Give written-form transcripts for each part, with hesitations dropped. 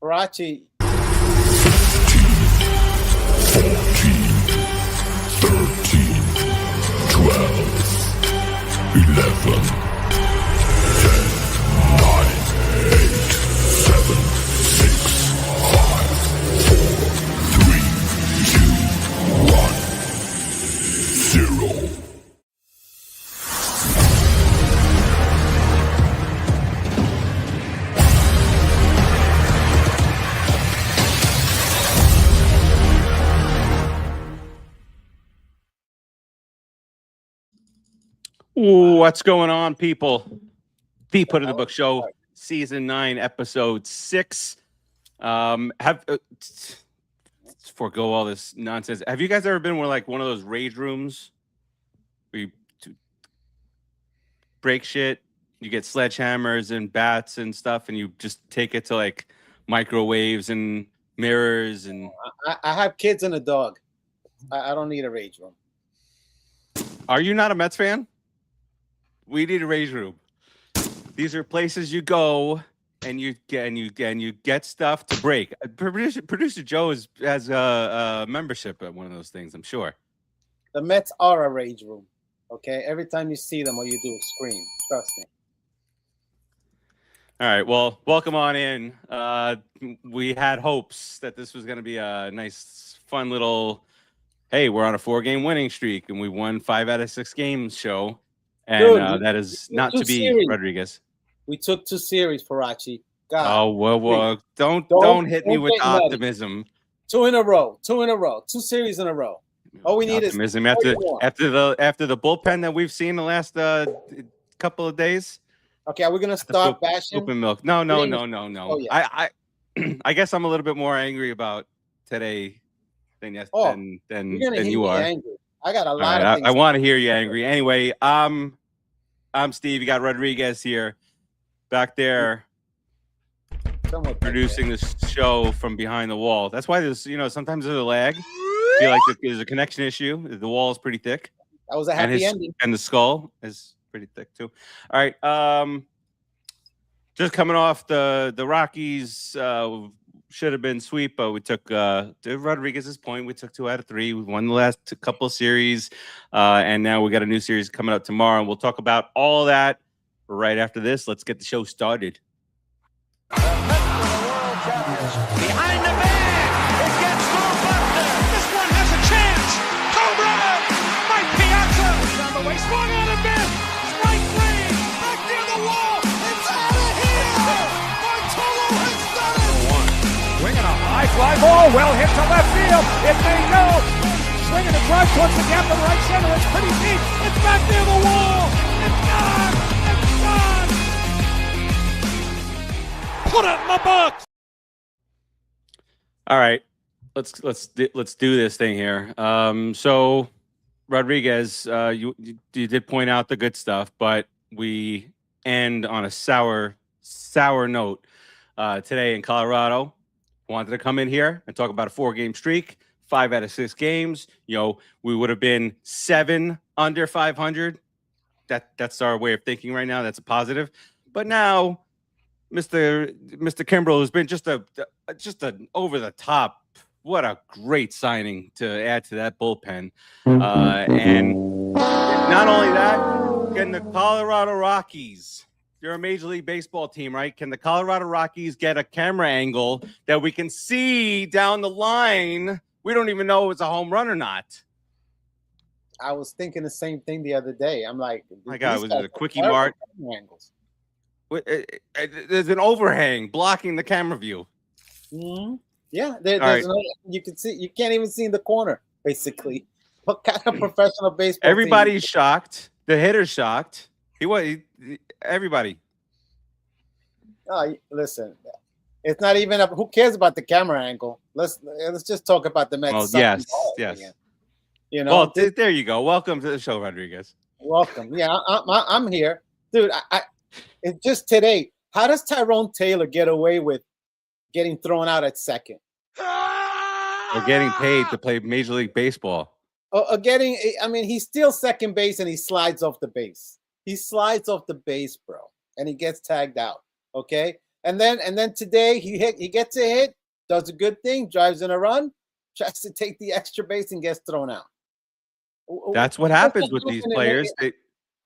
Karachi. 0. What's going on, people? The Put in the Book Show, Season 9, Episode 6. Let's forego all this nonsense. Have you guys ever been in one of those rage rooms where you break shit? You get sledgehammers and bats and stuff, and you just take it to like microwaves and mirrors. And I have kids and a dog. I don't need a rage room. Are you not a Mets fan? We need a rage room. These are places you go and you get stuff to break. Producer Joe has a membership at one of those things, I'm sure. The Mets are a rage room. Okay, every time you see them, all you do is scream. Trust me. All right, well, welcome on in. We had hopes that this was going to be a nice, fun little, hey, we're on a 4-game winning streak and we won 5 out of 6 games show. And dude, that is not to be series. Rodriguez. We took 2 series, Farachi. God. Oh, well, don't hit me with optimism. 2 in a row. 2 series in a row. All we need optimism. After the bullpen that we've seen the last couple of days. Okay, are we gonna start bashing? Open milk. No. Oh, yeah. I guess I'm a little bit more angry about today than you are. Angry. I got a lot of things. I want to hear you angry. Anyway, I'm Steve. You got Rodriguez here, back there, producing this show from behind the wall. That's why there's, sometimes there's a lag. I feel like there's a connection issue. The wall is pretty thick. That was a happy ending. And the skull is pretty thick too. All right. Just coming off the Rockies. Should have been sweep, but we took to Rodriguez's point. We took 2 out of 3. We won the last couple series, and now we got a new series coming up tomorrow. And we'll talk about all that right after this. Let's get the show started. Behind the bag, it gets through Buster. This one has a chance. Home run! Mike Piazza on the way, swung on a miss. Strike 3, back near the wall. It's out of here. Bartolo has done it. Swinging a high fly ball, well hit to left field. It may go. Swinging a drive towards the gap to right center. It's pretty deep. It's back near the wall. It's gone. It's gone. Put it in the box. All right, let's do this thing here. So Rodriguez, you did point out the good stuff, but we end on a sour note today in Colorado. Wanted to come in here and talk about a 4-game streak, 5 out of 6 games. We would have been 7 under 500. That's our way of thinking right now. That's a positive. But now, Mr. Kimbrell has been just an over the top. What a great signing to add to that bullpen. And not only that, can the Colorado Rockies, you're a Major League Baseball team, right? Can the Colorado Rockies get a camera angle that we can see down the line? We don't even know if it's a home run or not. I was thinking the same thing the other day. I'm like, my God, was it a quickie mart? Angles. There's an overhang blocking the camera view. Mm-hmm. Yeah, there's you can see. You can't even see in the corner. Basically, what kind of professional baseball? Everybody's shocked. The hitter's shocked. Everybody. Oh, listen, it's not even. Who cares about the camera angle? Let's just talk about the Mets. Oh, yes. Again. Well, there you go. Welcome to the show, Rodriguez. Welcome. Yeah, I'm here, dude. It's just today. How does Tyrone Taylor get away with getting thrown out at second? Or getting paid to play Major League Baseball. He's still second base and he slides off the base. He slides off the base, bro, and he gets tagged out. Okay, And then today he gets a hit, does a good thing, drives in a run, tries to take the extra base and gets thrown out. That's what happens with these players.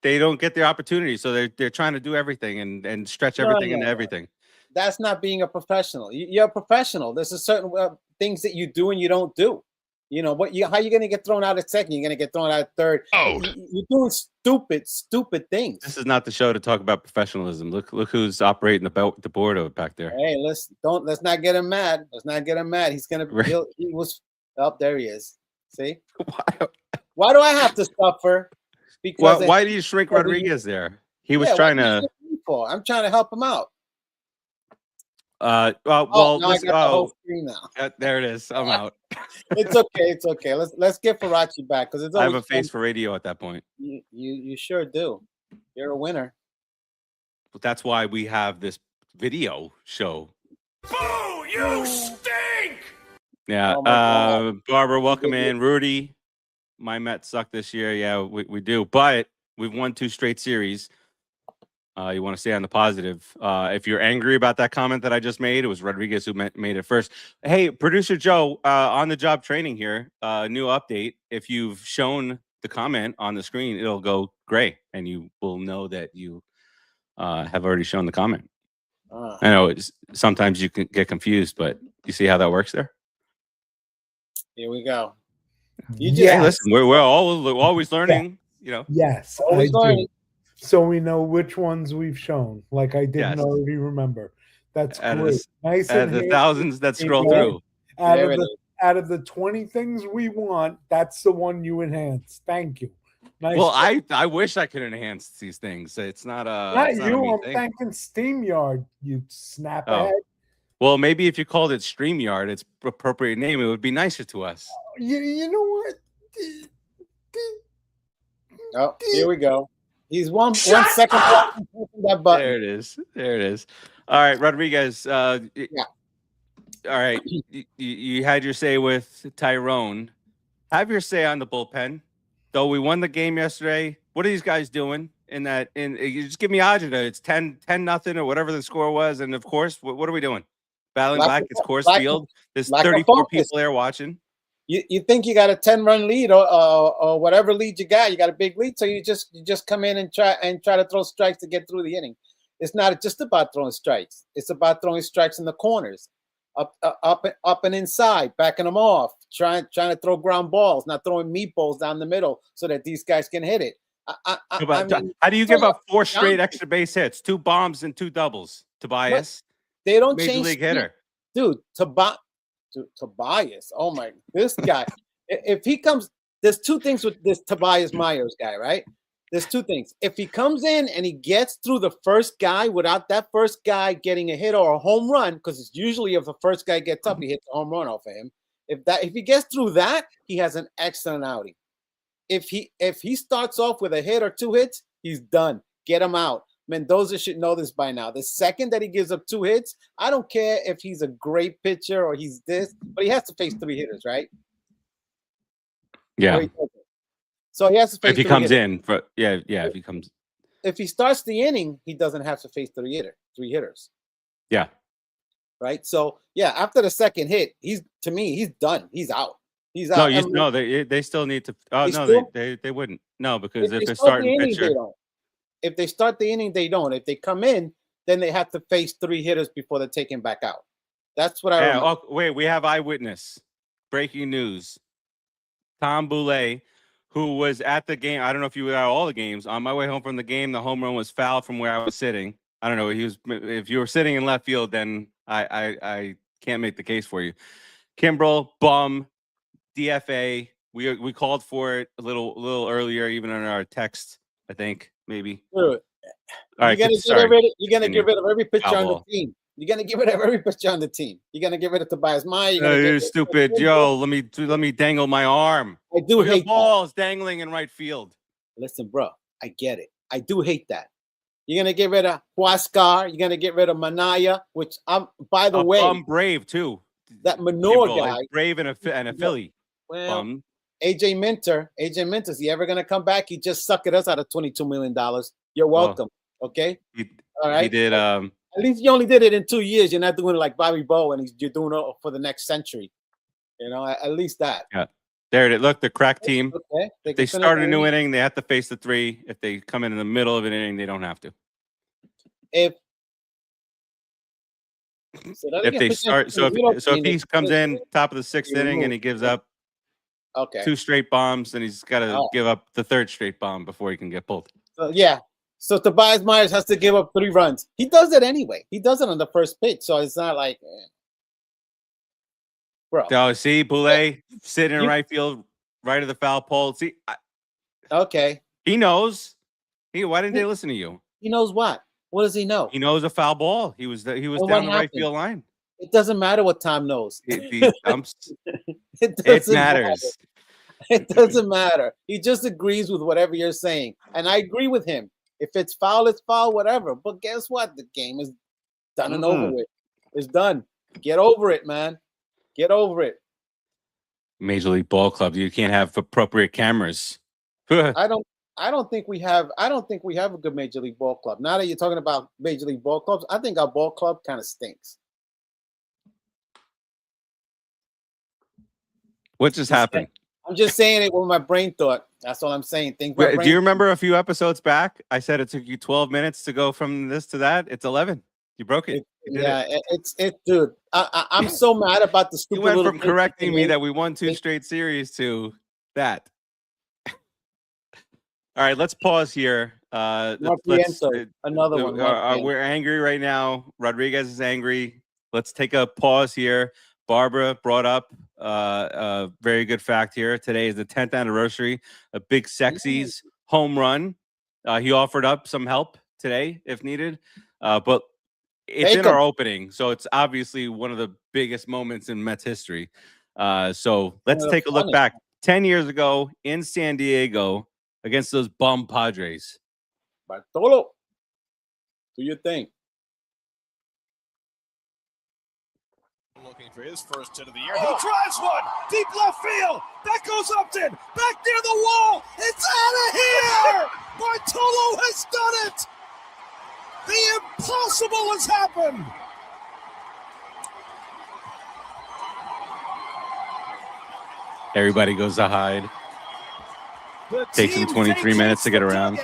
They don't get the opportunity, so they're trying to do everything and stretch everything into everything. That's not being a professional. You're a professional. There's a certain things that you do and you don't do. You know what? How are you going to get thrown out at second? You're going to get thrown out at third. You're doing stupid things. This is not the show to talk about professionalism. Look who's operating the board over back there. Hey, let's not get him mad. Let's not get him mad. He's going to. He was up there. He is. See? Why do I have to suffer? Because why do you shrink Rodriguez there? He was trying to. I'm trying to help him out. Now I got the whole screen now. There it is. I'm out. It's okay. Let's get Farachi back because I have a face for radio at that point. You sure do. You're a winner. But that's why we have this video show. Boo! You stink! Yeah. Barbara, welcome in. Rudy, my Mets suck this year. Yeah, we do. But we've won 2 straight series. You want to stay on the positive. If you're angry about that comment that I just made, it was Rodriguez who made it first. Hey, producer Joe, on the job training here, new update. If you've shown the comment on the screen, it'll go gray, and you will know that you have already shown the comment. I know sometimes you can get confused, but you see how that works there? Here we go. Hey, listen, we're always learning, you know. Yes, always learning. So we know which ones we've shown. Like I didn't already remember. That's great. Nice and the thousands that scroll through. Out of the 20 things we want, that's the one you enhance. Thank you. Nice. Well, I wish I could enhance these things. It's not you. I'm thanking SteamYard. You snap ahead. Well, maybe if you called it StreamYard, its appropriate name, it would be nicer to us. You know what? Oh, here we go. He's one second that button. There it is. All right, Rodriguez. All right, you had your say with Tyrone. Have your say on the bullpen. Though we won the game yesterday, what are these guys doing in that? You just give me agita. It's 10-0 or whatever the score was, and of course, what are we doing? Battling back. It's Coors Field. There's 34 people there watching. You think you got a 10-run lead or whatever lead you got? You got a big lead, so you just come in and try to throw strikes to get through the inning. It's not just about throwing strikes. It's about throwing strikes in the corners, up and inside, backing them off, trying to throw ground balls, not throwing meatballs down the middle so that these guys can hit it. How do you give up 4 straight extra base hits, 2 bombs and 2 doubles? Tobias, they don't Major change League hitter, dude. Tobias, oh my, this guy. If he comes, there's 2 things with this Tobias Myers guy, right? There's 2 things. If he comes in and he gets through the first guy without that first guy getting a hit or a home run, because it's usually if the first guy gets up, he hits a home run off of him. If he gets through that, he has an excellent outing. If he starts off with a hit or 2 hits, he's done. Get him out. Mendoza should know this by now. The second that he gives up 2 hits, I don't care if he's a great pitcher or he's this, but he has to face 3 hitters, right? Yeah. So he has to face. If he comes in, if he comes. If he starts the inning, he doesn't have to face 3 hitters. Yeah. Right. So yeah, after the second hit, he's done. He's out. He's out. They still need to. Oh no, they wouldn't. No, because if they're starting pitcher. If they start the inning, they don't. If they come in, then they have to face 3 hitters before they take him back out. That's what I remember. Oh, wait, we have eyewitness. Breaking news. Tom Boulay, who was at the game. I don't know if you were at all the games. On my way home from the game, the home run was fouled from where I was sitting. I don't know. If you were sitting in left field, then I can't make the case for you. Kimbrell, bum, DFA. We called for it a little earlier, even in our text, I think. Maybe. All right. You're gonna get rid of every pitcher on the team. You're gonna get rid of every pitcher on the team. You're gonna get rid of Tobias Meyer. You're stupid, Joe. Let me dangle my arm. I do hate balls dangling in right field. Listen, bro, I get it. I do hate that. You're gonna get rid of Huascar. You're gonna get rid of Manaya, which by the way, I'm Brave too. That Manor guy, Brave and a Philly. Well, AJ Minter, is he ever going to come back? He just suckered us out of $22 million. You're welcome. Okay. All right. He did. At least you only did it in 2 years. You're not doing it like Bobby Bowe, and you're doing it for the next century. You know, at least that. Yeah. There it is. Look, the crack team. Okay. If they start a new inning, they have to face the 3. If they come in the middle of an inning, they don't have to. If they start, so if he comes in top of the 6th inning and he gives up 2 straight bombs, then he's got to give up the 3rd straight bomb before he can get pulled. So Tobias Myers has to give up 3 runs. He does it anyway. He does it on the first pitch, so it's not like, bro. Oh, see, Boulay sitting in right field, right of the foul pole. See, he knows. Why didn't they listen to you? He knows what? What does he know? He knows a foul ball. He was down the right field line. It doesn't matter what Tom knows. It matters. It doesn't matter. He just agrees with whatever you're saying, and I agree with him. If it's foul, it's foul, whatever. But guess what? The game is done and over with. It's done. Get over it, man. Get over it. Major League Ball Club. You can't have appropriate cameras. I don't think we have a good Major League Ball Club. Now that you're talking about Major League Ball Clubs, I think our ball club kind of stinks. What just happened? I'm just saying it with my brain thought. That's all I'm saying. Do you remember a few episodes back? I said it took you 12 minutes to go from this to that. It's 11. You broke it. Dude. I'm so mad about the stupid. You went from correcting me that we won 2 straight series to that. All right, let's pause here. Another one. We're angry right now. Rodriguez is angry. Let's take a pause here. Barbara brought up a very good fact here. Today is the 10th anniversary of Big Sexy's home run. He offered up some help today if needed, but it's in our opening, so it's obviously one of the biggest moments in Mets history. So let's take a look back 10 years ago in San Diego against those bum Padres. Bartolo, do your thing. Looking for his first hit of the year. He drives one deep left field. That goes Upton. Back near the wall. It's out of here. Bartolo has done it. The impossible has happened. Everybody goes to hide. Takes him 23 minutes to get around.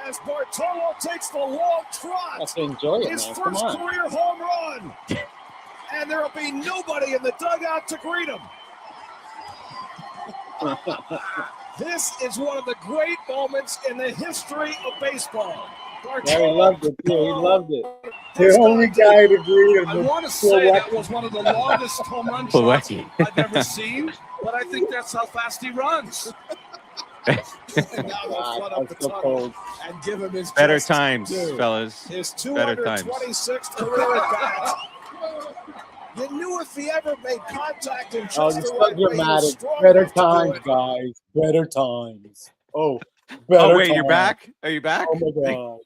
As Bartolo takes the long trot. Let's enjoy it, his man. first career home run. And there will be nobody in the dugout to greet him. This is one of the great moments in the history of baseball. Yeah, he loved it, too. He loved it. The only guy to greet him. I want to say that was one of the longest home run shots I've ever seen, but I think that's how fast he runs. And now they'll flood up the tunnel and give him his better times, fellas. His 226th career at bat. You knew if he ever made contact in just the right way, he was strong better enough to times, do it. guys. Better times. Oh, wait, times. you're back? Are you back? Oh my god.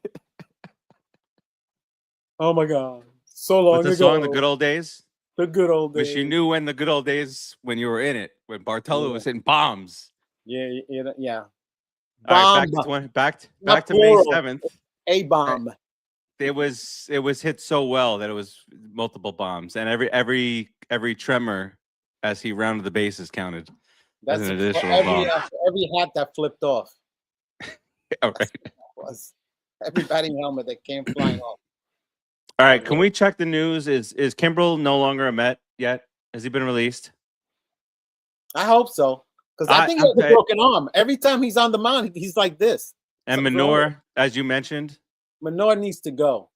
Oh my god. So long What's the ago. song, The Good Old Days? The good old days. Wish you knew when the good old days when you were in it, when Bartolo was hitting bombs. Yeah. All right, back to May 7th. A bomb. It was hit so well that it was multiple bombs, and every tremor as he rounded the bases counted. That's an additional bomb. Every hat that flipped off. All right. Was every batting helmet that came flying off. All right, can we check the news? Is Kimbrell no longer a Met yet? Has he been released? I hope so, because I think he has a broken arm. Every time he's on the mound, he's like this. And Minor, as you mentioned, Minor needs to go.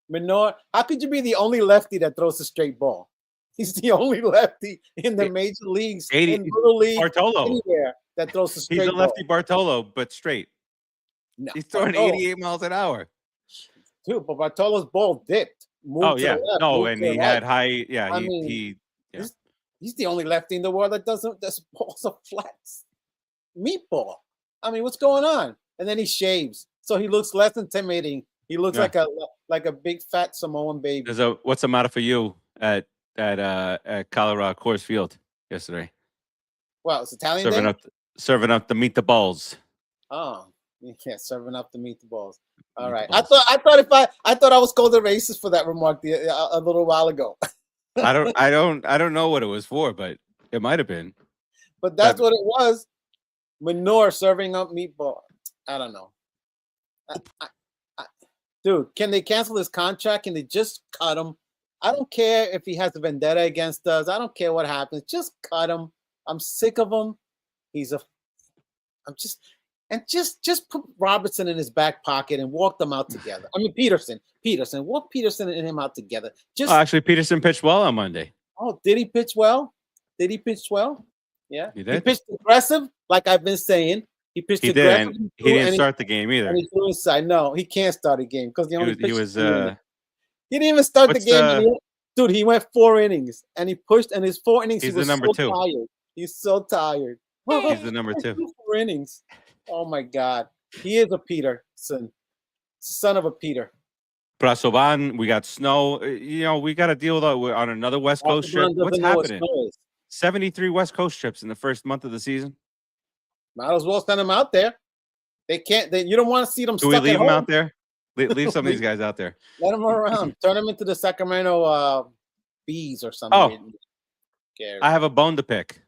Minor, how could you be the only lefty that throws a straight ball? He's the only lefty in the major leagues, in Little League, Bartolo, anywhere that throws a straight ball. He's a lefty Bartolo, but straight. No, he's throwing 88 miles an hour. Dude, but Bartolo's ball dipped. And he had high. Yeah, I mean, he's the only lefty in the world that doesn't. That's balls are flats. Meatball. I mean, what's going on? And then he shaves, so he looks less intimidating. He looks like a big fat Samoan baby. What's the matter for you at Colorado Coors Field yesterday? Well, it's Italian day? Serving up the meatballs. Oh, Yeah, serving up the meatballs. All right. I thought I was called a racist for that remark a little while ago. I don't know what it was for, but it might have been. But that's what it was. Manure serving up meatball. I don't know. Dude, can they cancel his contract? Can they just cut him? I don't care if he has a vendetta against us. I don't care what happens. Just cut him. I'm sick of him. Just put Robertson in his back pocket and walk them out together. I mean, Peterson, walk Peterson and him out together. Actually, Peterson pitched well on Monday. Oh, did he pitch well? Yeah, he did. He pitched aggressive, like I've been saying. He pitched aggressive. He didn't start the game either. No, he can't start a game because he didn't even start the game. Dude, he went 4 innings and he pushed, and his 4 innings. He's he was the number so 2. Tired. He's so tired. He's the number 2. 4 innings. Oh my God, he is a Peterson, son of a Peter. Brasoban, we got snow. We got to deal with we're on another West Coast trip. What's happening? 73 West Coast trips in the first month of the season. Might as well send them out there. They can't. You don't want to see them. Do we leave them out there? Leave some of these guys out there. Let them around. Turn them into the Sacramento bees or something. Oh, I have a bone to pick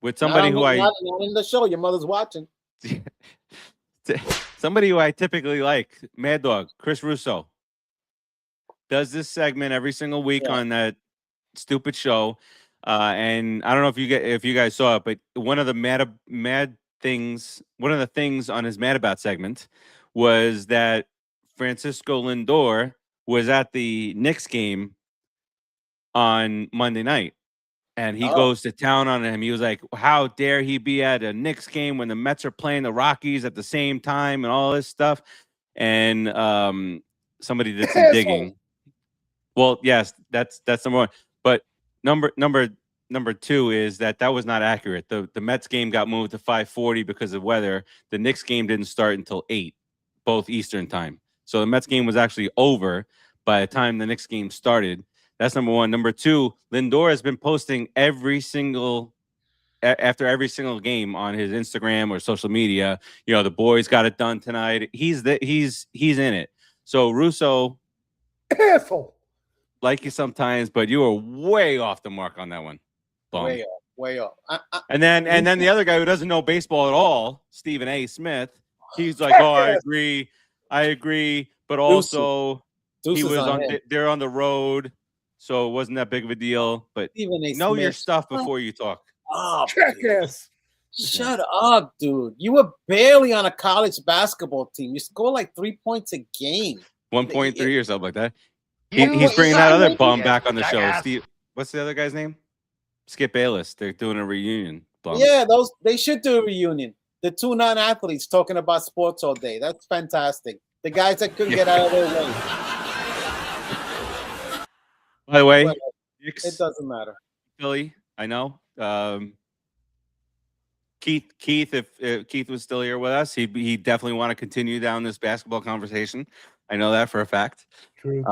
with somebody who not in the show. Your mother's watching. Somebody who I typically like, Mad Dog, Chris Russo, does this segment every single week on that stupid show. And I don't know if you guys saw it, but one of the things on his Mad About segment was that Francisco Lindor was at the Knicks game on Monday night. And he goes to town on him. He was like, how dare he be at a Knicks game when the Mets are playing the Rockies at the same time and all this stuff. And somebody did some digging. Well, yes, that's number 1. But number 2 is that was not accurate. The Mets game got moved to 5:40 because of weather. The Knicks game didn't start until 8, both Eastern time. So the Mets game was actually over by the time the Knicks game started. That's number 1. Number 2, Lindor has been posting after every single game on his Instagram or social media. The boys got it done tonight. He's in it. So Russo, asshole, like you sometimes, but you were way off the mark on that one. Bum. Way off. And then the other guy who doesn't know baseball at all, Stephen A. Smith, he's like, oh, I agree, but also they're on the road. So it wasn't that big of a deal, but know your stuff before you talk. Oh, jackass. Shut up, dude. You were barely on a college basketball team. You score like 3 points a game. 1.3 or something like that. He's bringing that other bum back on the show. Steve, what's the other guy's name? Skip Bayless. They're doing a reunion. Bum. Yeah, they should do a reunion. The 2 non-athletes talking about sports all day. That's fantastic. The guys that couldn't get out of their way. By the way, it doesn't matter. Philly, I know. Keith, if Keith was still here with us, he definitely want to continue down this basketball conversation. I know that for a fact. True.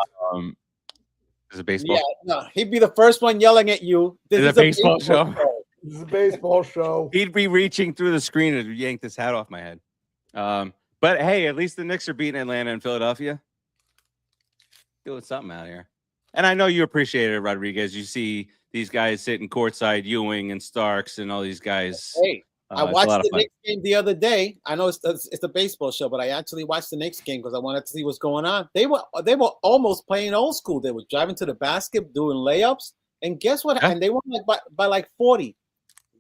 Is it baseball? Yeah, no, he'd be the first one yelling at you. This is a baseball show. This is a baseball show. He'd be reaching through the screen and yank this hat off my head. But hey, at least the Knicks are beating Atlanta and Philadelphia. Doing something out here. And I know you appreciate it, Rodriguez. You see these guys sitting courtside, Ewing and Starks and all these guys. Hey, I watched the Knicks game the other day. I know it's a baseball show, but I actually watched the Knicks game because I wanted to see what's going on. They were almost playing old school. They were driving to the basket, doing layups, and guess what? Yeah. And they won by like 40.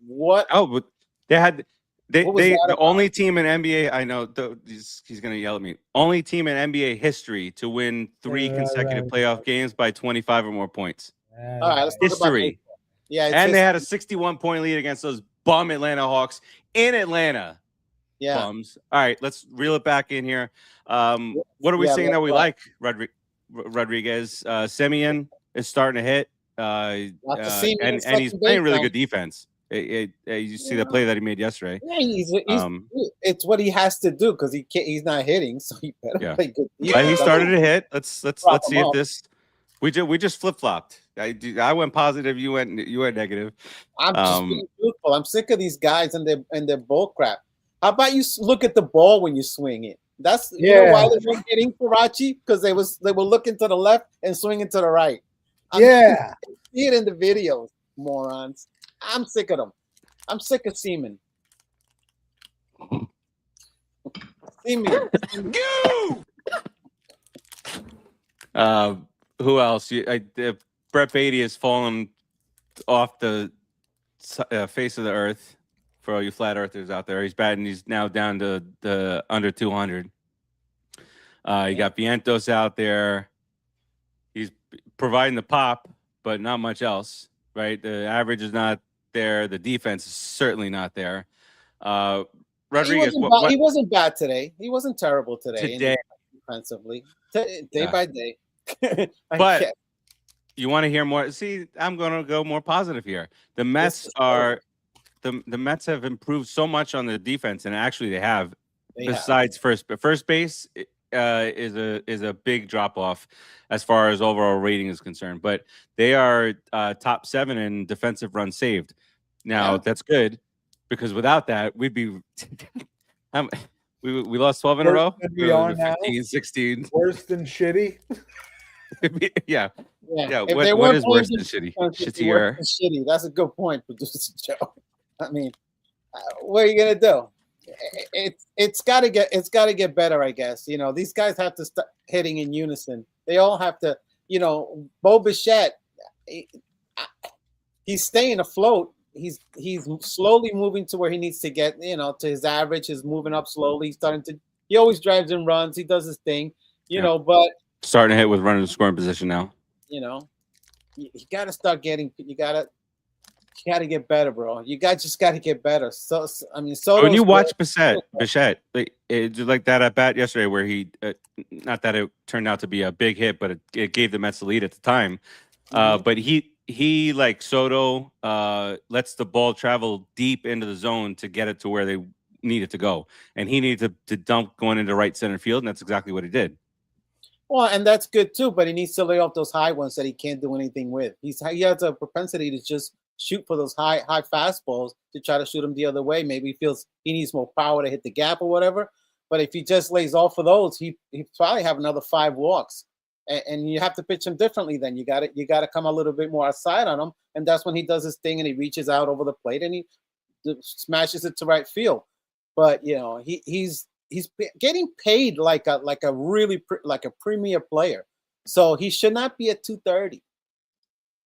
What? Oh, but they had the only team in NBA. I know he's going to yell at me. Only team in NBA history to win 3 consecutive playoff games by 25 or more points. All right, let's history. Yeah, and they had a 61-point lead against those bum Atlanta Hawks in Atlanta. Yeah. Bums. All right, let's reel it back in here. What are we saying that we like, Rodriguez? Semien is starting to hit. And he's playing really good defense. You see the play that he made yesterday. Yeah, it's what he has to do because he's not hitting, so he better play good defense. But he started to hit. Let's see if this. We just flip flopped. I went positive. You went negative. I'm just being truthful. I'm sick of these guys and their bull crap. How about you look at the ball when you swing it? That's you know why they weren't getting Farachi, because they were looking to the left and swinging to the right. See it in the videos, morons. I'm sick of them. I'm sick of Seaman. Seaman. Who else? Brett Beatty has fallen off the face of the earth. For all you flat earthers out there, he's batting. He's now down to the under 200. You got Vientos out there. He's providing the pop, but not much else, right? The average is not there. The defense is certainly not there. Rodriguez, he wasn't bad today. He wasn't terrible today. Defensively, day by day. But you want to hear more? See, I'm going to go more positive here. The Mets are the Mets have improved so much on the defense, and actually they have. Besides first base is a big drop off as far as overall rating is concerned, but they are top 7 in defensive runs saved. Now that's good, because without that we'd be we lost 12 in a row. 15, 16. Worse than shitty. Yeah. What is worse than shitty? Shittier. Shitty. That's a good point, producer Joe. I mean, what are you gonna do? It's got to get better, I guess. You know, these guys have to start hitting in unison. They all have to. You know, Bo Bichette, he's staying afloat. He's slowly moving to where he needs to get. You know, to his average. Is moving up slowly. He's starting to. He always drives and runs. He does his thing. You know, but starting to hit with running scoring position now. You know, you got to start getting. You got to get better, bro. You just got to get better. So I mean, when you watch Bichette, like that at bat yesterday, where he, not that it turned out to be a big hit, but it gave the Mets the lead at the time. But he like Soto, lets the ball travel deep into the zone to get it to where they need it to go, and he needed to dump going into right center field, and that's exactly what he did. Well, and that's good too, but he needs to lay off those high ones that he can't do anything with. He has a propensity to just shoot for those high fastballs to try to shoot them the other way. Maybe he feels he needs more power to hit the gap or whatever. But if he just lays off for those, he probably have another 5 walks. And you have to pitch him differently. Then you got to come a little bit more outside on him, and that's when he does his thing and he reaches out over the plate and he smashes it to right field. But you know he's getting paid like a premier player, so he should not be at 230.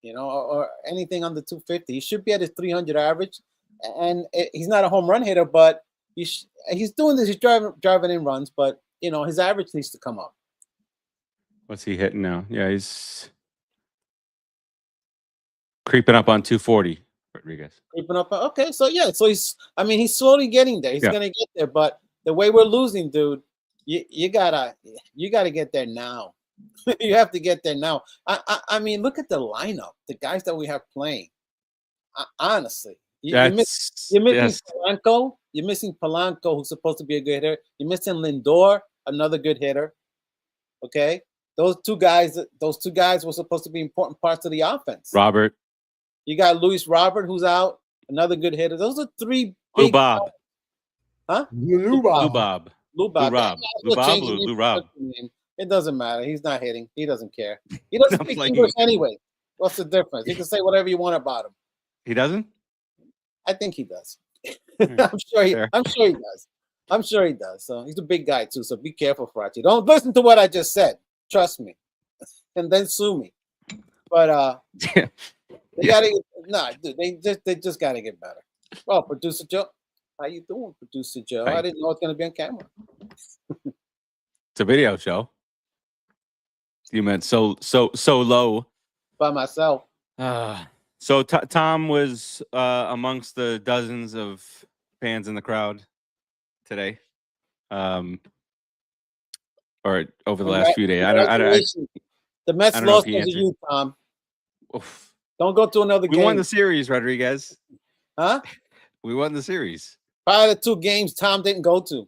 You know, or anything under 250. He should be at his 300 average, and he's not a home run hitter, but he's doing this. He's driving in runs, but you know his average needs to come up. What's he hitting now? Yeah, he's creeping up on 240. Rodriguez creeping up. Okay, so he's slowly getting there. He's gonna get there, but the way we're losing, dude, you gotta get there now. You have to get there now. I mean, look at the lineup, the guys that we have playing. Honestly, you're missing Polanco. You're missing Polanco, who's supposed to be a good hitter. You're missing Lindor, another good hitter. Okay, those two guys were supposed to be important parts of the offense. Robert, you got Luis Robert, who's out, another good hitter. Those are 3 big. Lubab. Huh? Lubab. It doesn't matter. He's not hitting. He doesn't care. He doesn't speak English anyway. What's the difference? You can say whatever you want about him. He doesn't? I think he does. I'm sure he does. I'm sure he does. So he's a big guy too. So be careful, Farachi. Don't listen to what I just said. Trust me. And then sue me. But they just gotta get better. Well, producer Joe. How you doing, producer Joe? I didn't know it's gonna be on camera. It's a video show. You meant so low. By myself. So Tom was amongst the dozens of fans in the crowd today, or over the last few days. The Mets lost to you, Tom. Oof. Don't go to another game. We won the series, Rodriguez. Huh? We won the series. Probably the 2 games Tom didn't go to.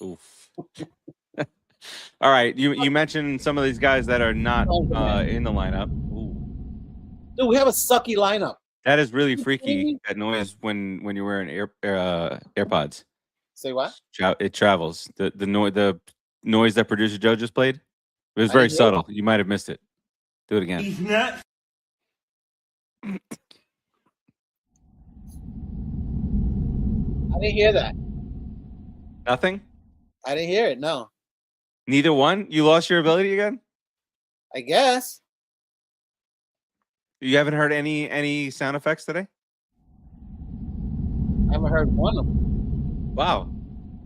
Oof. All right, you mentioned some of these guys that are not in the lineup. Ooh. Dude, we have a sucky lineup. That is really freaky. That noise when you're wearing AirPods. Say what? It travels. The noise that producer Joe just played. It was I very didn't hear subtle. You might have missed it. Do it again. He's nuts. I didn't hear that. Nothing. I didn't hear it. No. Neither one. You lost your ability again. I guess. You haven't heard any sound effects today. I haven't heard one of them. Wow,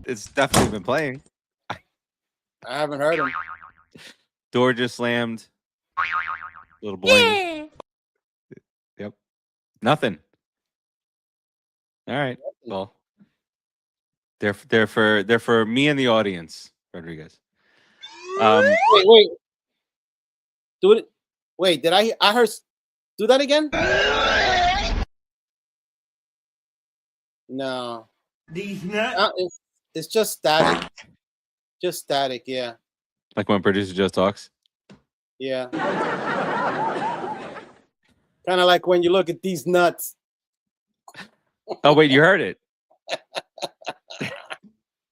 it's definitely been playing. I haven't heard them. Door just slammed. Little boy. Yep. Nothing. All right. Well, they're for me and the audience, Rodriguez. Wait. Do it. Wait, did I heard? Do that again? No. These nuts. It's just static. Just static. Yeah. Like when producer just talks. Yeah. Kind of like when you look at these nuts. Oh wait, you heard it.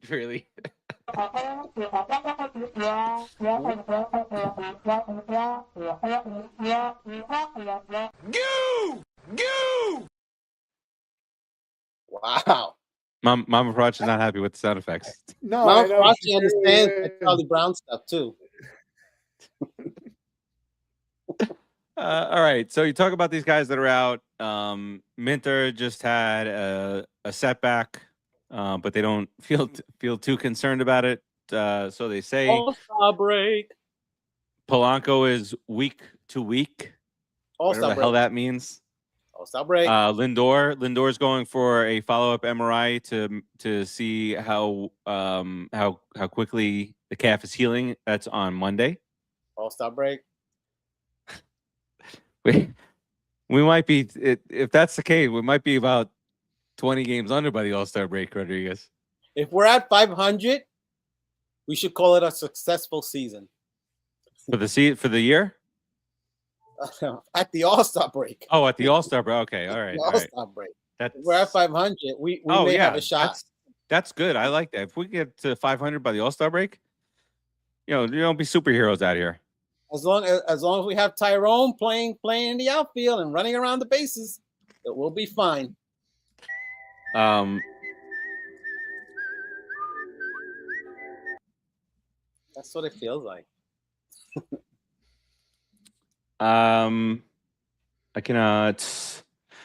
Really? Wow. Mama Froch is not happy with the sound effects. No, Mama I know. Frosty understands that Charlie Brown stuff too. All right. So you talk about these guys that are out. Minter just had a setback, but they don't feel too concerned about it. So they say. All-star break. Polanco is week to week. Whatever All-star the hell break. that means. All-star break. Lindor's going for a follow-up MRI to see how quickly the calf is healing. That's on Monday. All-star break. We might be, if that's the case, we might be about 20 games under by the All-Star break, Rodriguez. If we're at 500, we should call it a successful season. For the year? At the All-Star break. Oh, at the All-Star break. Okay, all right. The All-Star break. That's, If we're at 500, we may have a shot. That's good. I like that. If we get to 500 by the All-Star break, you don't be superheroes out here. As long as we have Tyrone playing in the outfield and running around the bases, it will be fine. That's what it feels like. I cannot.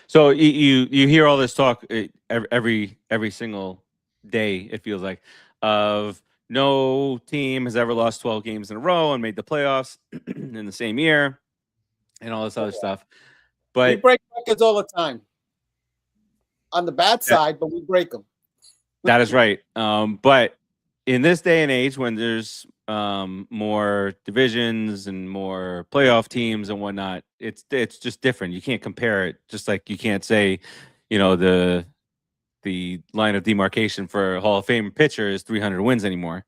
So you hear all this talk every single day. It feels like of no team has ever lost 12 games in a row and made the playoffs in the same year, and all this other stuff. But we break records all the time. On the bad side, but we break them. That is right. But in this day and age, when there's more divisions and more playoff teams and whatnot, it's just different. You can't compare it. Just like you can't say, the line of demarcation for a Hall of Fame pitcher is 300 wins anymore.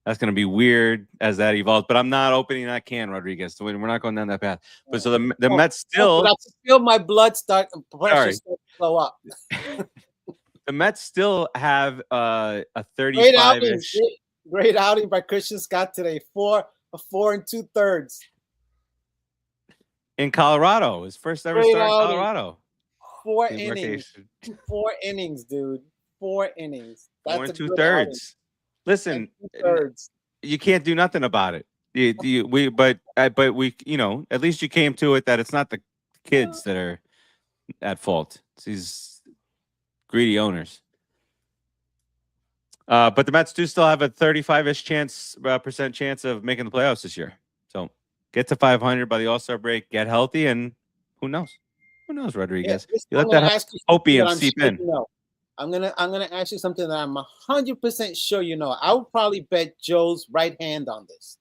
That's going to be weird as that evolves. But I'm not opening that can, Rodriguez. So we're not going down that path. But so the Mets still. I feel my blood pressure start to flow up. The Mets still have a 35-ish. Great outing by Christian Scott today. 4 2/3 in Colorado. His first ever start in Colorado. 4 innings. 4 innings, dude. 4 innings. That's 4 2/3. Listen, 2/3. You can't do nothing about it. But we, at least you came to it that it's not the kids that are at fault. It's these greedy owners. But the Mets do still have a 35-ish percent chance of making the playoffs this year. So get to 500 by the All-Star break, get healthy, and who knows? Who knows, Rodriguez? You let that opium seep in. I'm gonna ask you something that I'm 100% sure you know. I would probably bet Joe's right hand on this.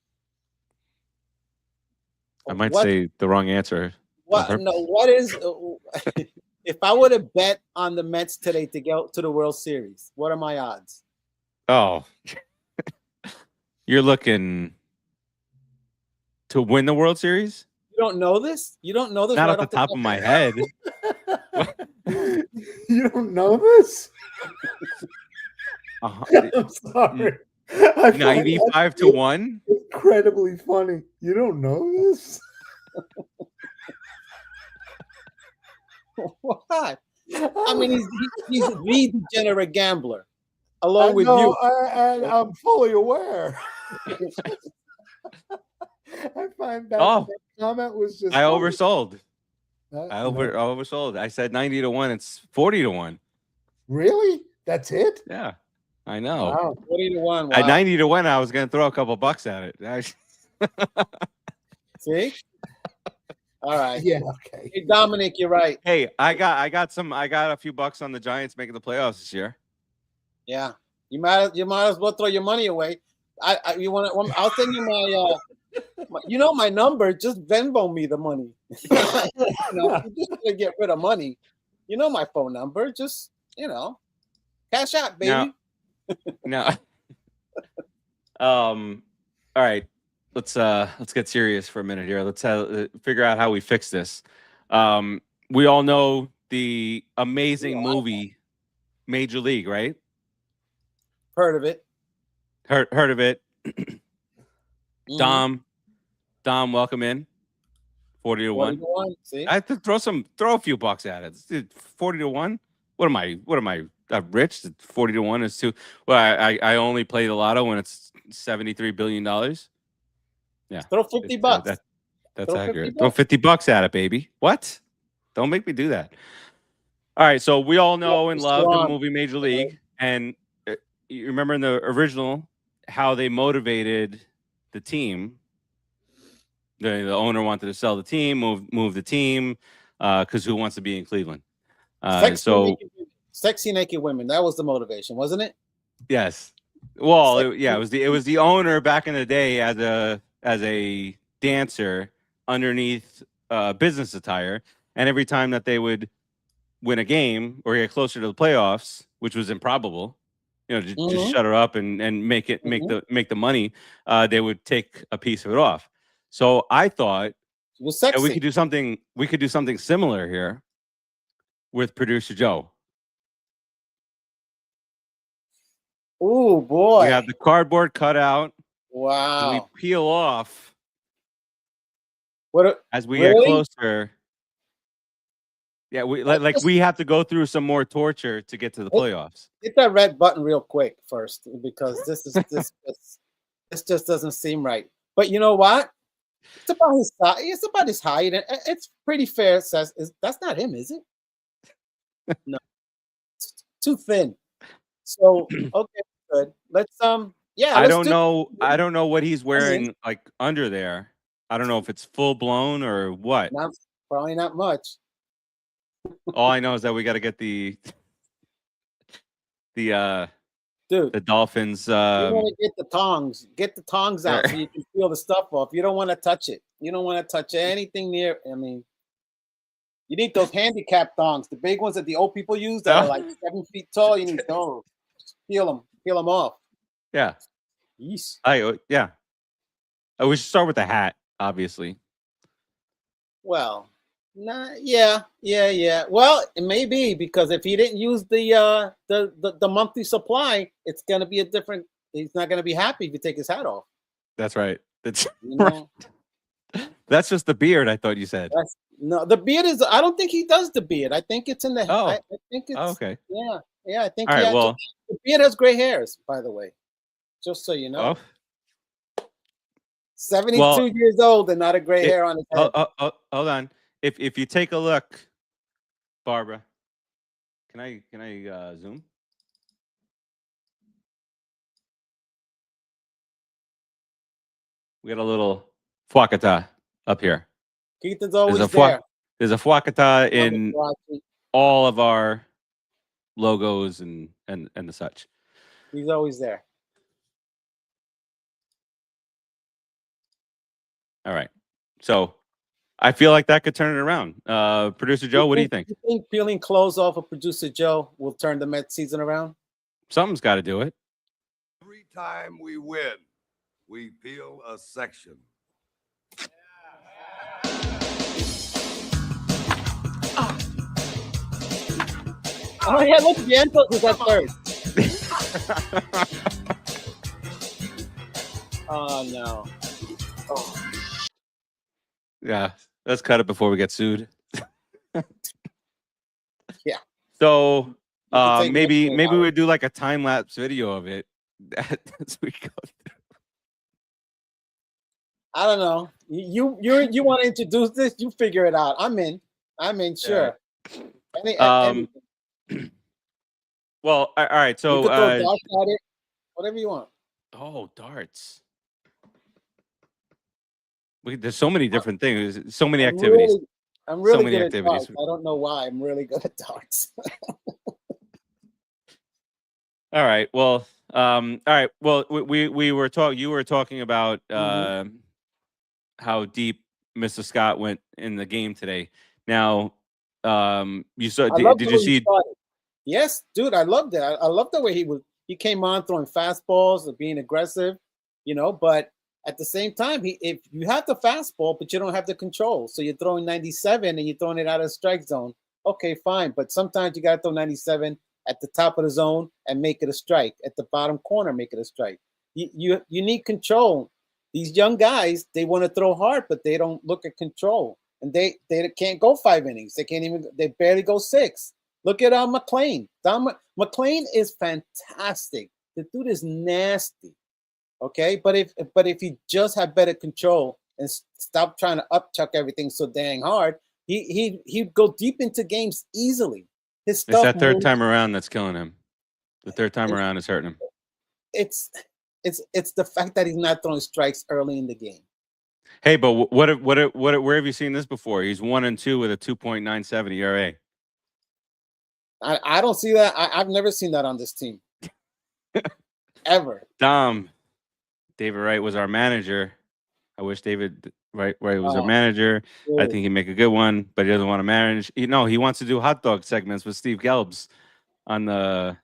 I might say the wrong answer. What is if I would have bet on the Mets today to go to the World Series? What are my odds? Oh, you're looking to win the World Series? You don't know this? You don't know this? Not right off the top of my head. You don't know this? I'm sorry. I find 95 to 1. incredibly funny. You don't know this? What? I mean, he's the degenerate gambler, along with you. I'm fully aware. I find that comment was just. I oversold. I oversold. I said 90 to 1. It's 40 to 1. Really? That's it? Yeah, I know. Wow. 40 to 1. Wow. At 90 to 1, I was going to throw a couple bucks at it. See? All right. Yeah. Okay. Hey, Dominic, you're right. Hey, I got a few bucks on the Giants making the playoffs this year. Yeah. You might as well throw your money away. I'll send you my number. Just Venmo me the money. You just gonna get rid of money. You know my phone number. Just cash out, baby. Now, all right. Let's get serious for a minute here. Let's figure out how we fix this. We all know the amazing movie Major League, right? Heard of it. Heard of it. Dom, welcome in. 40 to 1. See? I have to throw a few bucks at it. 40 to 1. What am I rich? 40 to 1 is too. Well, I only play the lotto when it's $73 billion. Yeah. Throw 50 bucks. That's accurate. Throw 50 bucks at it, baby. What? Don't make me do that. All right. So we all know and love the movie Major League. And you remember in the original how they motivated the team. The owner wanted to sell the team, move the team, because who wants to be in Cleveland? Sexy naked women. That was the motivation, wasn't it? Yes. Well, it was the owner back in the day as a dancer underneath business attire, and every time that they would win a game or get closer to the playoffs, which was improbable, just shut her up and make the money, they would take a piece of it off. So I thought that we could do something similar here with producer Joe. Oh boy! We have the cardboard cutout. Wow! And we peel off as we really? get closer. Yeah, we have to go through some more torture to get to the playoffs. Hit that red button real quick first, because this just doesn't seem right. But you know what? It's about his size. It's about his height, and it's pretty fair. That's not him, is it? No, it's too thin. So okay, good. Let's I don't know what he's wearing like under there. I don't know if it's full blown or what. Probably not much. All I know is that we got to get the Dolphins. You want to get the tongs. Get the tongs out so you can peel the stuff off. You don't want to touch it. You don't want to touch anything near. I mean, you need those handicap tongs, the big ones that the old people use that are like 7 feet tall. You need those. Peel them off. Yeah. Yeesh. We should start with the hat, obviously. Well, yeah. Well, it may be, because if he didn't use the monthly supply, it's gonna be a different. He's not gonna be happy if you take his hat off. That's right. That's just the beard. I thought you said. No, the beard is. I don't think he does the beard. I think it's in the. Oh, I think it's. Okay. Yeah. I think. All right, the beard has gray hairs, by the way. Just so you know. 72 years old and not a gray hair on his head. Hold on. If you take a look, Barbara, can I zoom? We got a little fuacata up here. Keith is always there. There's a fuacata in all of our logos and the such. He's always there. All right. So I feel like that could turn it around. Producer Joe, what do you think? You think peeling clothes off of Producer Joe will turn the Mets season around? Something's got to do it. Every time we win, we peel a section. Oh yeah, look, Vientos is at third. Oh no. Oh. Yeah, let's cut it before we get sued. Yeah. So You can take maybe next week, we do like a time lapse video of it as we go through. I don't know. You want to introduce this? You figure it out. I'm in. Sure. Well, all right. You So could throw darts at it. Whatever you want. oh, darts. There's so many different things. So many activities. I'm really many good activities. at darts. I don't know why. I'm really good at darts. All right. Well, all right. Well, we were talking. You were talking about how deep Mr. Scott went in the game today. Now, you saw. Did you see? Yes, dude. I loved it. I loved the way he came on throwing fastballs and being aggressive, But at the same time, if you have the fastball, but you don't have the control, so you're throwing 97 and you're throwing it out of the strike zone. Okay, fine. But sometimes you got to throw 97 at the top of the zone and make it a strike. At the bottom corner, make it a strike. You need control. These young guys, they want to throw hard, but they don't look at control. And they can't go 5 innings. They barely go 6. Look at McLean. McLean is fantastic. The dude is nasty. Okay, but if he just had better control and stop trying to upchuck everything so dang hard, he'd go deep into games easily. His stuff. It's that third time around that's killing him. The third time around is hurting him. It's the fact that he's not throwing strikes early in the game. Hey, but where have you seen this before? He's 1-2 with a 2.97 ERA. I don't see that. I've never seen that on this team. Ever. David Wright was our manager. I wish David Wright was our manager. Really? I think he'd make a good one, but he doesn't want to manage. He wants to do hot dog segments with Steve Gelbs on the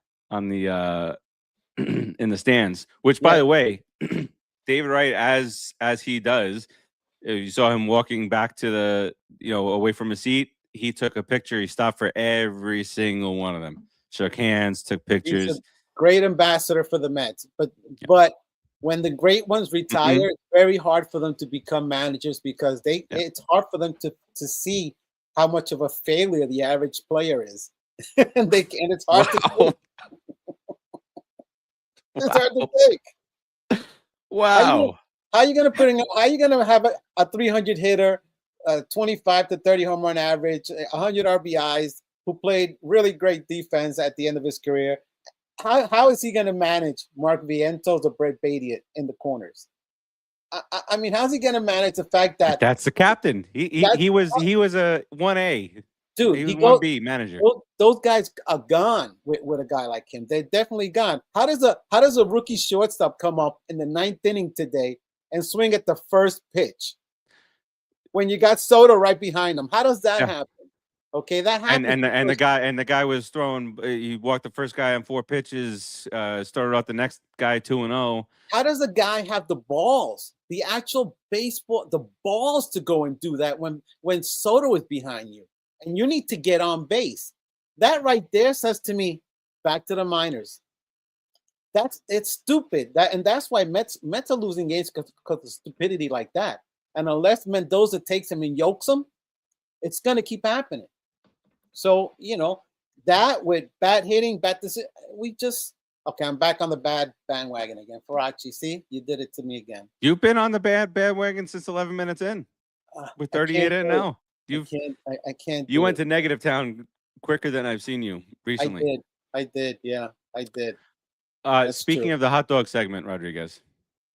in the stands. Which, by the way, David Wright, as he does, you saw him walking back to the away from his seat. He took a picture. He stopped for every single one of them. Shook hands, took pictures. He's a great ambassador for the Mets, but when the great ones retire, it's very hard for them to become managers because it's hard for them to see how much of a failure the average player is, and it's hard to take. It's hard to take. Wow. How are you gonna have a 300 hitter, 25 to 30 home run average, 100 RBIs, who played really great defense at the end of his career? How is he going to manage Mark Vientos or Brett Beatty in the corners? I mean, how's he going to manage the fact that that's the captain? He was a 1A. Dude, he was 1B manager. Those guys are gone with a guy like him. They're definitely gone. How does a rookie shortstop come up in the 9th inning today and swing at the first pitch when you got Soto right behind him? How does that happen? Okay, that happened. And the guy was throwing. He walked the first guy on 4 pitches. Started out the next guy 2-0. How does a guy have the balls, the actual baseball, the balls to go and do that when Soto is behind you and you need to get on base? That right there says to me, back to the minors. It's stupid. That's why Mets are losing games because of stupidity like that. And unless Mendoza takes him and yokes him, it's gonna keep happening. So, that with bat hitting, I'm back on the bad bandwagon again. Farachi, see, you did it to me again. You've been on the bad bandwagon since 11 minutes in. We're 38 in now. I can't. You went to negative town quicker than I've seen you recently. I did. Yeah, I did. Speaking of the hot dog segment, Rodriguez.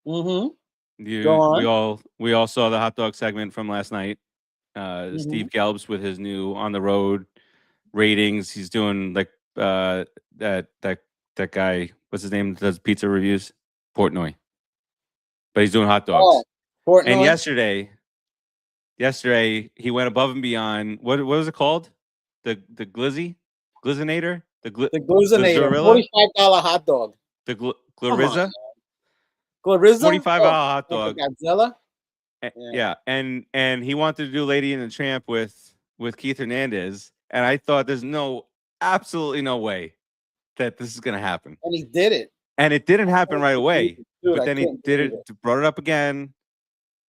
Mm-hmm. Go on. We all saw the hot dog segment from last night. Steve Gelbs with his new on the road ratings. He's doing like that guy. What's his name? Does pizza reviews? Portnoy. But he's doing hot dogs. Portnoy. And yesterday he went above and beyond. What was it called? The Glizinator. The Glizinator. $45 hot dog. The Glariza. $45 hot dog. Godzilla. Yeah, and he wanted to do Lady and the Tramp with Keith Hernandez, and I thought there's absolutely no way that this is going to happen. And he did it. And it didn't happen right away. Dude, But I then he couldn't did believe it, brought it up again,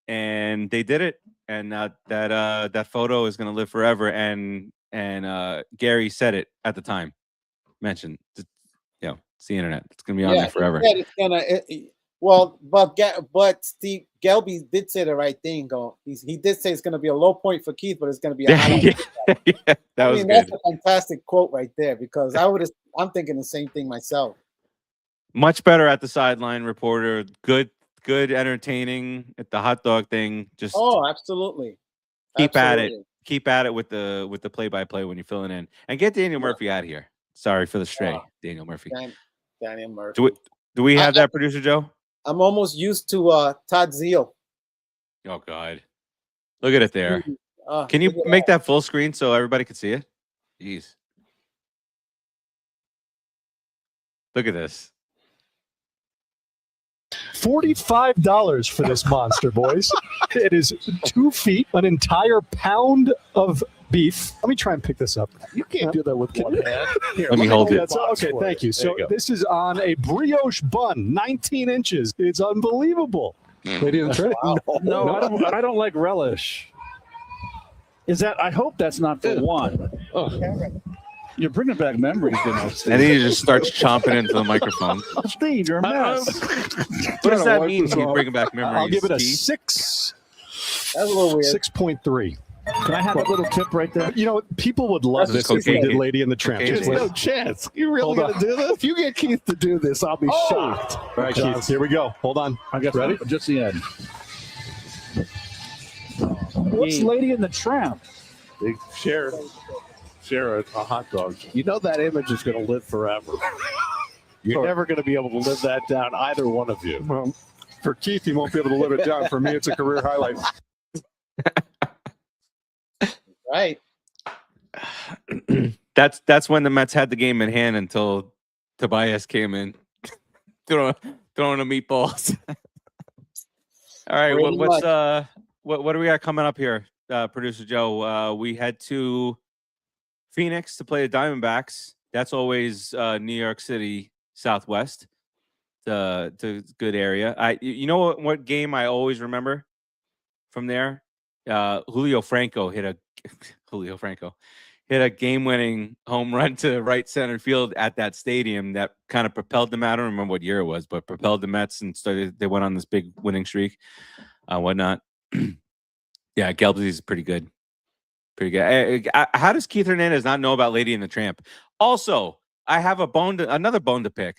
and they did it. And that photo is going to live forever. And Gary said it at the time, mentioned, it's the internet. It's going to be on there forever. He said it's gonna. But Steve Gelby did say the right thing. He did say it's going to be a low point for Keith, but it's going to be a high point. Yeah, that was good. That's a fantastic quote right there, because I'm thinking the same thing myself. Much better at the sideline reporter. Good entertaining at the hot dog thing. Just Absolutely. Keep at it with the play-by-play when you're filling in, and get Daniel Murphy out of here. Sorry for the stray, Daniel Murphy. Daniel Murphy. Do we have that, producer Joe? I'm almost used to Todd Zeal. Oh God, look at it there. Can you Look at make that full screen so everybody can see it? Jeez. Look at this. $45 for this monster, boys. It is 2 feet, an entire pound of beef. Let me try and pick this up. You can't do that with one hand. Here, Let me hold it. Okay, thank you. So this is on a brioche bun, 19 inches. It's unbelievable. Lady in the tray? No, I don't like relish. Is that? I hope that's not the one. Oh. You're bringing back memories, Steve. And then he just starts chomping into the microphone. Steve, you're a mess. What does that mean when you bring back memories? I'll give it a Steve? 6. That's a little weird. 6.3. Can I have a little tip right there? You know, people would love That's this if we cocaine. did Lady in the Tramp. Cocaine. There's no chance. You really Hold on. going to do this? If you get Keith to do this, I'll be shocked. All right, Keith, here we go. Hold on. I guess Ready? Just the end. What's Lady in the Tramp? They share a hot dog. You know that image is going to live forever. You're never going to be able to live that down, either one of you. Well, for Keith, he won't be able to live it down. For me, it's a career highlight. Right. That's when the Mets had the game in hand until Tobias came in, throwing the meatballs. All right, what do we got coming up here, producer Joe? We head to Phoenix to play the Diamondbacks. That's always New York City Southwest. It's a good area. You know what game I always remember from there? Julio Franco hit a game-winning home run to right center field at that stadium that kind of propelled them out. I don't remember what year it was, but propelled the Mets and they went on this big winning streak, whatnot. Yeah, Gelbsy's pretty good. Pretty good. How does Keith Hernandez not know about Lady in the Tramp? Also, I have another bone to pick.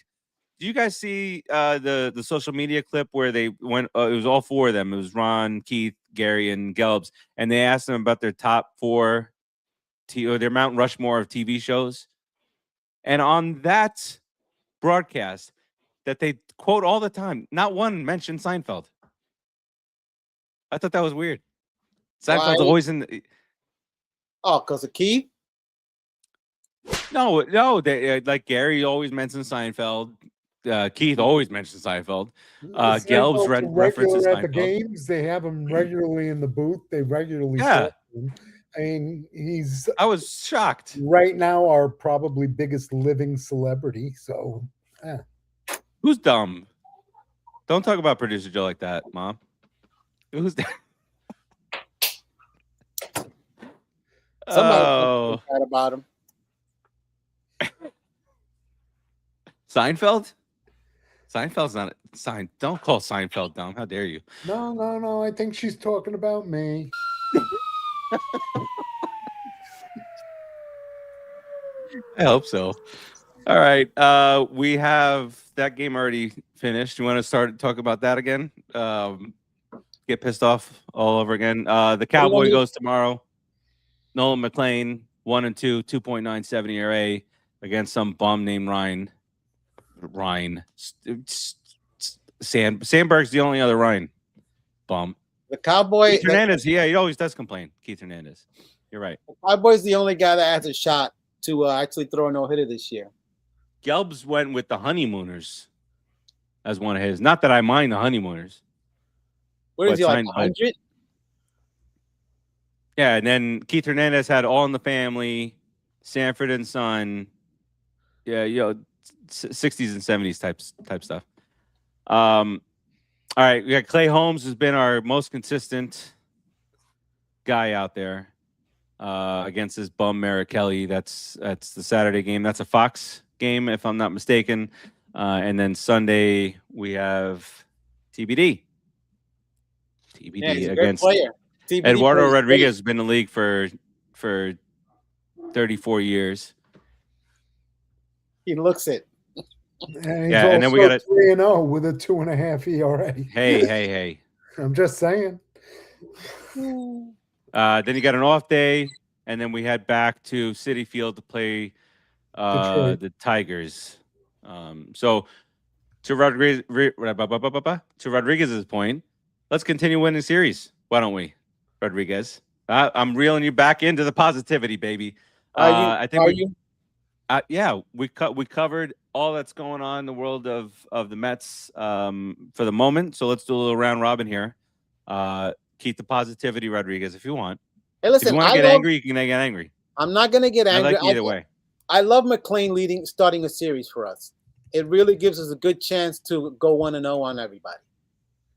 Do you guys see the social media clip where they went? It was all four of them. It was Ron, Keith, Gary, and Gelbs, and they asked them about their top 4, or their Mount Rushmore of TV shows. And on that broadcast that they quote all the time, not one mentioned Seinfeld. I thought that was weird. Seinfeld's always in the... Oh, because of Keith? No. They like Gary always mentions Seinfeld. Keith always mentions Seinfeld. Gelbs references at Seinfeld. the games. They have him regularly in the booth. They regularly Yeah. him. I mean, I was shocked. right now our probably biggest living celebrity. So, Who's dumb? Don't talk about producer Joe like that, Mom. Who's that? Somebody said about him. Seinfeld? Seinfeld's not Don't call Seinfeld dumb. How dare you? no. I think she's talking about me. I hope so. All right. We have that game already finished. You want to talk about that again? Get pissed off all over again. The Cowboy goes tomorrow. Nolan McLean, 1-2, 2.97 ERA against some bum named Ryan. Sandberg's the only other Ryan bum. The Cowboy. Keith Hernandez, he always does complain. Keith Hernandez. You're right. The Cowboy's the only guy that has a shot to actually throw a no-hitter this year. Gelbs went with the Honeymooners as one of his. Not that I mind the Honeymooners. What is he, like, Seinfeld. 100? Yeah, and then Keith Hernandez had All in the Family, Sanford and Son. Yeah, 60s and 70s type stuff. All right, we got Clay Holmes has been our most consistent guy out there against this bum Merrick Kelly. That's the Saturday game. That's a Fox game, if I'm not mistaken. And then Sunday we have TBD. Yeah, he's a great against player. TBD Eduardo plays Rodriguez great. has been in the league for 34 years. He looks it. And he's Yeah, and then we also got 3-0 with a 2.5 ERA. Hey. I'm just saying. Then you got an off day, and then we head back to Citi Field to play Detroit. the Tigers. So to Rodriguez's point, let's continue winning series. Why don't we, Rodriguez? I'm reeling you back into the positivity, baby. I think we covered all that's going on in the world of the Mets for the moment. So let's do a little round robin here. Keep the positivity, Rodriguez, if you want. Hey, listen, if you want to get angry, you can get angry. I'm not going to get angry. I like either way. I love McLean starting a series for us. It really gives us a good chance to go 1-0 on everybody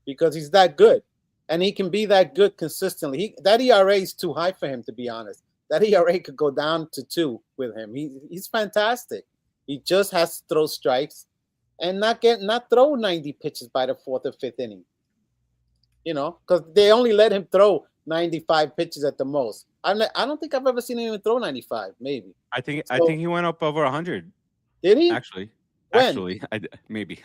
because he's that good, and he can be that good consistently. That ERA is too high for him, to be honest. That ERA could go down to 2 with him. He's fantastic. He just has to throw strikes and not throw 90 pitches by the 4th or 5th inning. You know, because they only let him throw 95 pitches at the most. I don't think I've ever seen him even throw 95. Maybe. I think he went up over 100. Did he? Actually, maybe.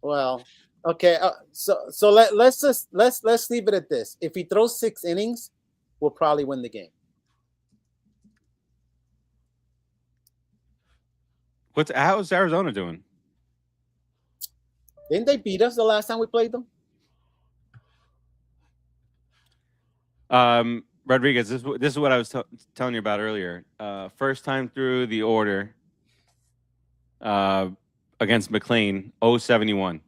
Well, okay. So let's leave it at this. If he throws 6 innings, we'll probably win the game. How's Arizona doing? Didn't they beat us the last time we played them? Rodriguez, this is what I was telling you about earlier. First time through the order against McLean, 0-71.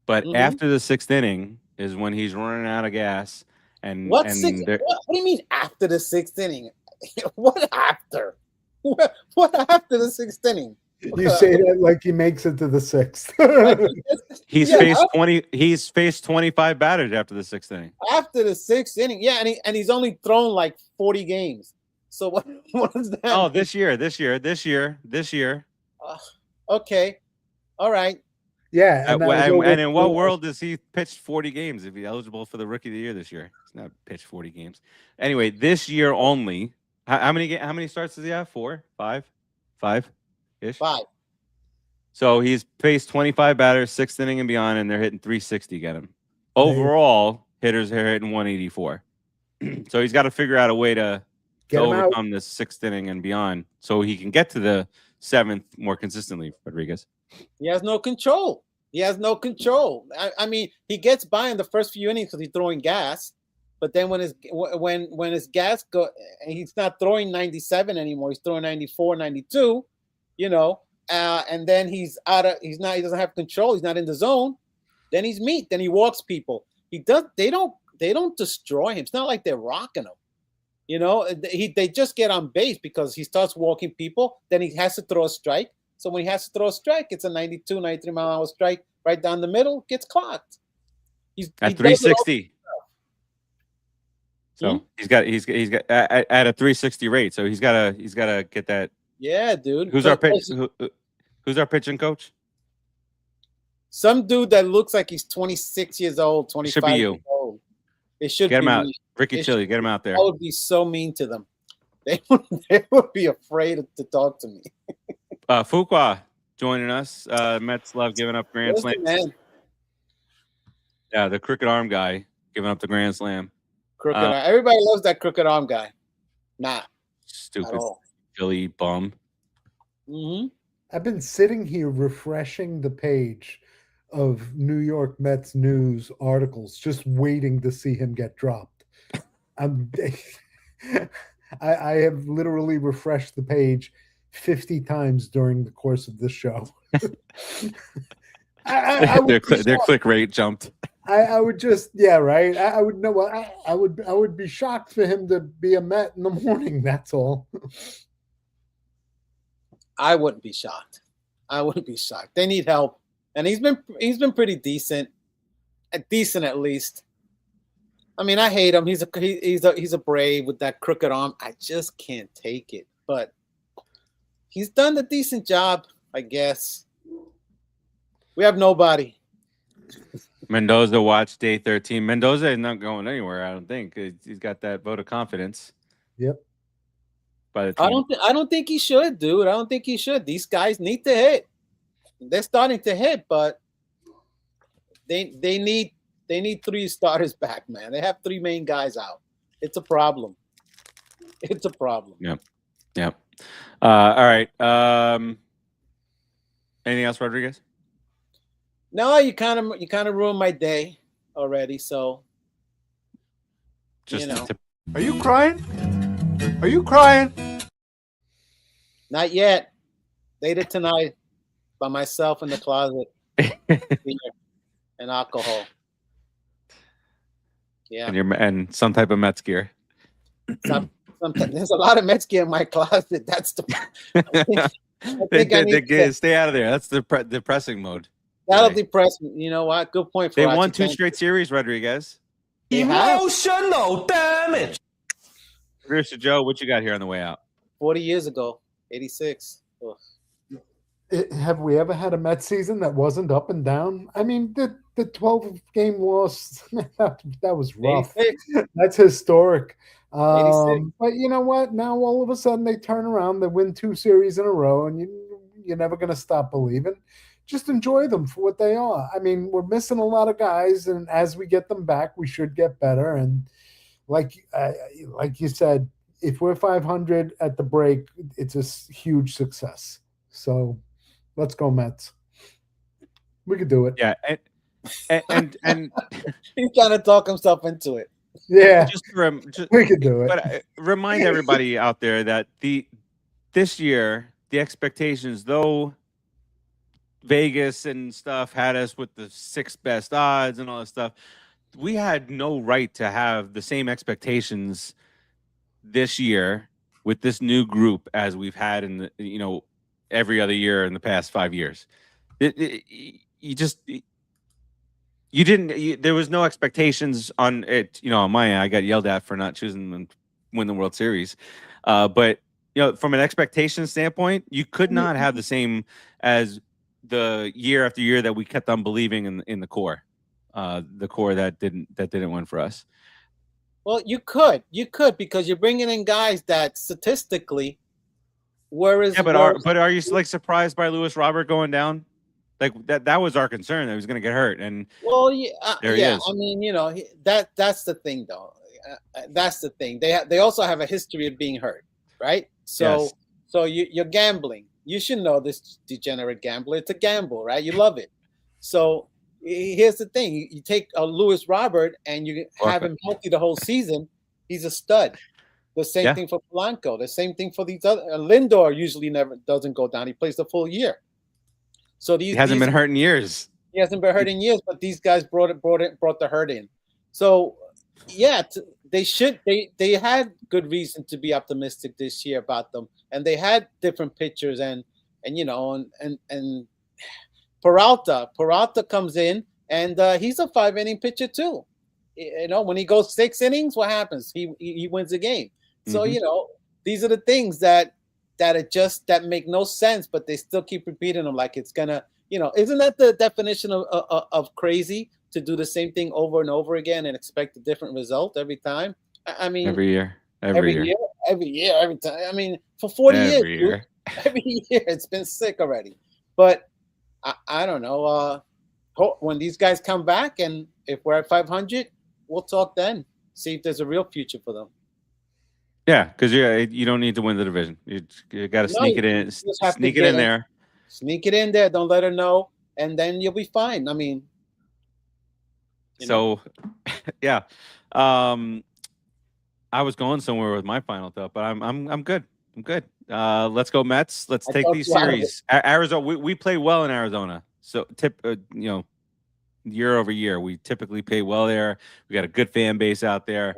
But after the 6th inning is when he's running out of gas. And what do you mean after the 6th inning? What after? What after the 6th inning? You say that like he makes it to the 6th. He's faced 25 batters after the 6th inning. After the 6th inning, yeah, and he's only thrown like 40 games. So what is that? Oh, this year. Okay, all right. Yeah, and in what world does he pitch 40 games if he's eligible for the Rookie of the Year this year? He's not pitched 40 games. Anyway, this year only. How many starts does he have? 4, 5, 5-ish. 5. So he's faced 25 batters, 6th inning and beyond, and they're hitting 360 get him. Overall, hitters are hitting 184. So he's got to figure out a way to overcome this 6th inning and beyond, so he can get to the 7th more consistently. Rodriguez. He has no control. I mean, he gets by in the first few innings because he's throwing gas. But then when his gas go, he's not throwing 97 anymore. He's throwing 94, 92, you know. And then he doesn't have control. He's not in the zone. Then he's meat. Then he walks people. They don't destroy him. It's not like they're rocking him. You know, they just get on base because he starts walking people. Then he has to throw a strike. So when he has to throw a strike, it's a 92, 93 mile an hour strike right down the middle, gets clocked. He's at 360. So he's got at a 360 rate. So he's got to get that. Yeah, dude. Who's our pitching coach? Some dude that looks like he's 26 years old, 25 should be you. years old. It should get be him out. Me. Ricky Chili, get him out there. I would be so mean to them. They would be afraid to talk to me. Fuqua joining us. Mets love giving up grand slams. Yeah, the crooked arm guy giving up the grand slam. Crooked arm. Everybody loves that crooked arm guy. Nah. Stupid Philly bum. Mm-hmm. I've been sitting here refreshing the page of New York Mets news articles, just waiting to see him get dropped. I have literally refreshed the page 50 times during the course of this show. Their click rate jumped. I would just, yeah, right. I would know. I would be shocked for him to be a Met in the morning. That's all. I wouldn't be shocked. I wouldn't be shocked. They need help, and he's been pretty decent, at least. I mean, I hate him. He's a Brave with that crooked arm. I just can't take it. But he's done a decent job, I guess. We have nobody. Mendoza watched day 13. Mendoza is not going anywhere, I don't think. He's got that vote of confidence. Yep. By the team. I don't think he should, dude. I don't think he should. These guys need to hit. They're starting to hit, but they need 3 starters back, man. They have 3 main guys out. It's a problem. It's a problem. Yep. All right. Anything else, Rodriguez? No, you kind of ruined my day already. So, Just Are you crying? Are you crying? Not yet. Later tonight, by myself in the closet, beer and alcohol. Yeah. And some type of Mets gear. There's a lot of Mets gear in my closet. That's the. Stay out of there. That's the depressing mode. That'll depress me. You know what? Good point. They won 2 straight series, Rodriguez. Emotional damage. Producer Joe, what you got here on the way out? 40 years ago, 86. Ugh. Have we ever had a Mets season that wasn't up and down? I mean, the 12-game loss, that was rough. 86. That's historic. 86. But you know what? Now all of a sudden they turn around, they win 2 series in a row, and you're never going to stop believing. Just enjoy them for what they are. I mean, we're missing a lot of guys, and as we get them back, we should get better. And like you said, if we're 500 at the break, it's a huge success. So let's go Mets. We could do it. Yeah, and He's trying to talk himself into it. Yeah, just we could do it. But remind everybody out there that this year the expectations, though Vegas and stuff had us with the 6th best odds and all that stuff, we had no right to have the same expectations this year with this new group as we've had in the every other year in the past 5 years. There was no expectations on it. On my end, I got yelled at for not choosing them to win the World Series. But from an expectation standpoint, you could not have the same as the year after year that we kept on believing in the core, that didn't win for us. Well, you could because you're bringing in guys that statistically, whereas but are you like surprised by Lewis Robert going down? Like that was our concern that he was going to get hurt, and there he is. I mean, that's the thing, though. That's the thing. They also have a history of being hurt, right? So you're gambling. You should know this, degenerate gambler. It's a gamble, right? You love it. So here's the thing: you take a Lewis Robert and you have him healthy the whole season. He's a stud. The same thing for Polanco. The same thing for these other. Lindor usually never doesn't go down. He plays the full year. So he hasn't been hurt in years. He hasn't been hurt in years, but these guys brought the hurt in. So they had good reason to be optimistic this year about them, and they had different pitchers and Peralta comes in and he's a 5-inning pitcher too. When he goes 6 innings, what happens? He wins the game. So these are the things that make no sense, but they still keep repeating them like it's gonna, isn't that the definition of crazy, to do the same thing over and over again and expect a different result every time? I mean, every year, every time. I mean, for 40 years, dude, every year it's been sick already. But I don't know. When these guys come back, and if we're at 500, we'll talk then. See if there's a real future for them. Yeah, because you don't need to win the division. You got to sneak it in. Sneak it in there. Sneak it in there. Don't let her know, and then you'll be fine. I mean, yeah. I was going somewhere with my final thought, but I'm good. I'm good. Let's go Mets. Let's take these series. Arizona. We play well in Arizona. So year over year, we typically play well there. We got a good fan base out there.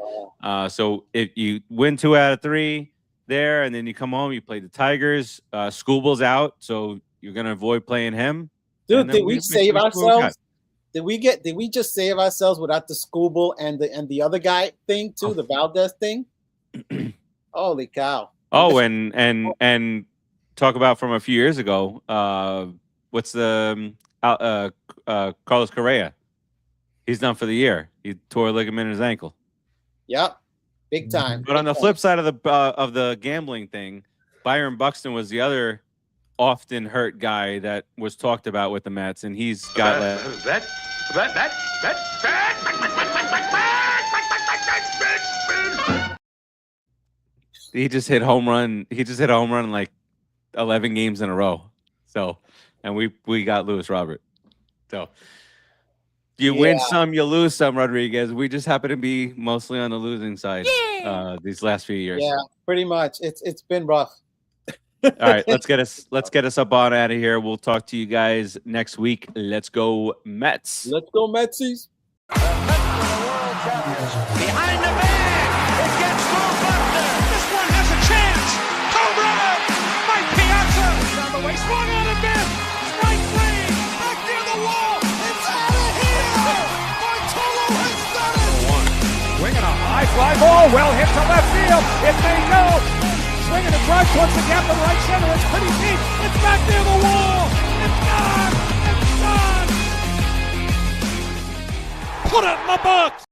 So if you win 2 out of 3, there, and then you come home, you play the Tigers. Scooble's out, so you're gonna avoid playing him. Dude, did we save ourselves? Did we just save ourselves without the Scooble and the other guy thing too, the Valdez thing? Holy cow! Oh, and talk about from a few years ago. What's the Carlos Correa? He's done for the year. He tore a ligament in his ankle. Yep, big time. But on the flip side of the gambling thing, Byron Buxton was the other often hurt guy that was talked about with the Mets, and he's got he just hit home run. He just hit a home run in like 11 games in a row. So, and we got Luis Robert. So you win some, you lose some, Rodriguez. We just happen to be mostly on the losing side these last few years. Yeah, pretty much. It's been rough. All right, let's get us up on out of here. We'll talk to you guys next week. Let's go Mets. Let's go Metsies. Behind the bag. It gets through Buckner. This one has a chance. Home run. Mike Piazza. Down the way. Swung on and missed. Strike three. Back near the wall. It's out of here. Bartolo has done it. Swinging a high fly ball. Well hit to left field. It may go. Swinging a drive towards the gap in right center. It's pretty deep. It's back near the wall. It's gone. It's gone. Put it in the books.